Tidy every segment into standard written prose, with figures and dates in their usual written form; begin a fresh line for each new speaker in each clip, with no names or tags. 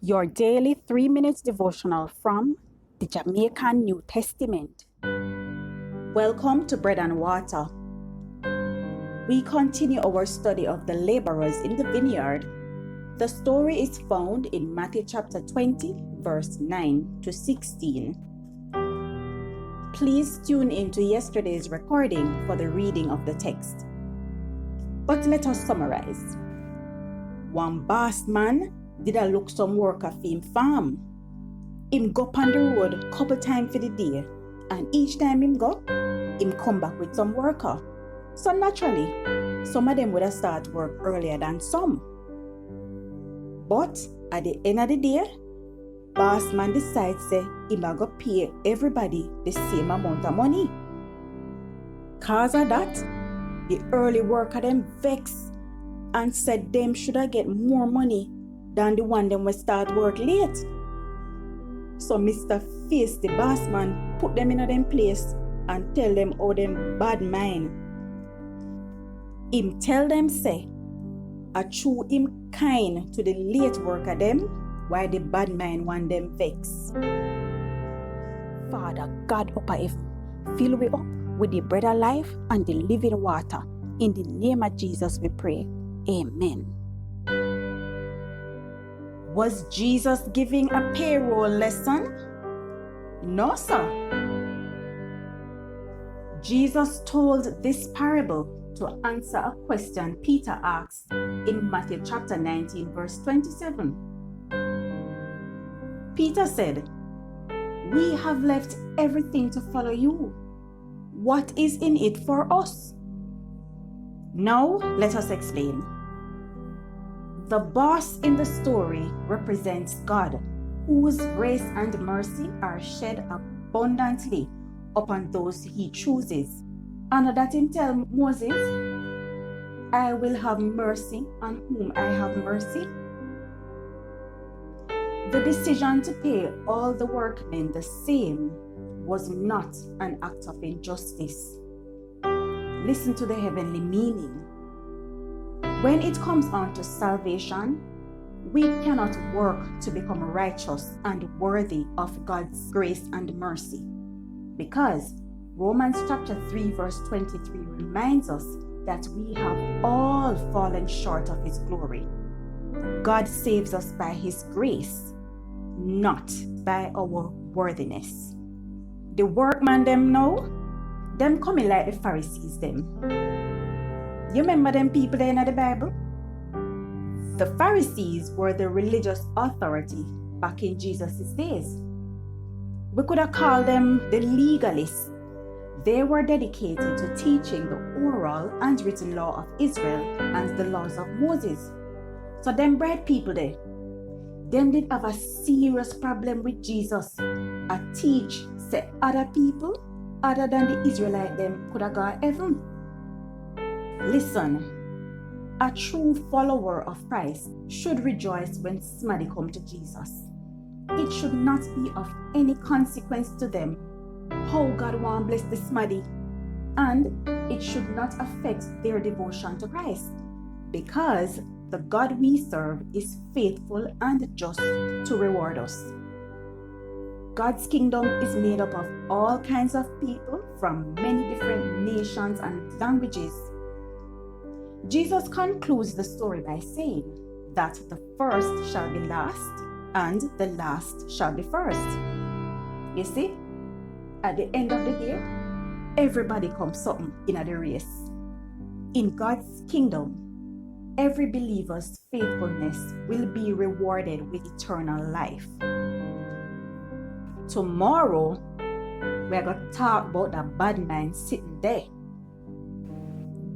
Your daily 3 minutes devotional from the Jamaican New Testament. Welcome to Bread and Water. We continue our study of the laborers in the vineyard. The story is found in Matthew chapter 20, verse 9 to 16. Please tune into yesterday's recording for the reading of the text. But let us summarize. One boss man did a look some work of him farm. Him go on the road couple times for the day, and each time him go, him come back with some worker. So naturally, some of them would have started work earlier than some. But at the end of the day, boss man decides say him a go pay everybody the same amount of money. Cause of that, the early worker them vex and said them should have get more money than the one them will start work late. So Mr. Face, the boss man, put them in them place and tell them how them bad mind. Him tell them say, a true him kind to the late worker them, while the bad mind want them vex. Father God up heaven, fill we up with the bread of life and the living water. In the name of Jesus we pray. Amen. Was Jesus giving a payroll lesson? No, sir. Jesus told this parable to answer a question Peter asked in Matthew chapter 19, verse 27. Peter said, "We have left everything to follow you. What is in it for us?" Now, let us explain. The boss in the story represents God, whose grace and mercy are shed abundantly upon those he chooses. And that him tell Moses, "I will have mercy on whom I have mercy." The decision to pay all the workmen the same was not an act of injustice. Listen to the heavenly meaning. When it comes on to salvation, we cannot work to become righteous and worthy of God's grace and mercy, because Romans chapter 3 verse 23 reminds us that we have all fallen short of His glory. God saves us by His grace, not by our worthiness. The workman them know, them coming like the Pharisees them. You remember them people there in the Bible? The Pharisees were the religious authority back in Jesus' days. We could have called them the legalists. They were dedicated to teaching the oral and written law of Israel and the laws of Moses. So them bright people there, them did have a serious problem with Jesus. A teach say other people other than the Israelite them could have got heaven. Listen, a true follower of Christ should rejoice when somebody come to Jesus. It should not be of any consequence to them how God want bless the somebody, and it should not affect their devotion to Christ, because the God we serve is faithful and just to reward us. God's kingdom is made up of all kinds of people from many different nations and languages. Jesus concludes the story by saying that the first shall be last and the last shall be first. You see, at the end of the day, everybody comes something in the race. In God's kingdom, every believer's faithfulness will be rewarded with eternal life. Tomorrow, we're going to talk about the bad man sitting there.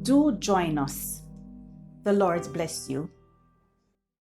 Do join us. The Lord bless you.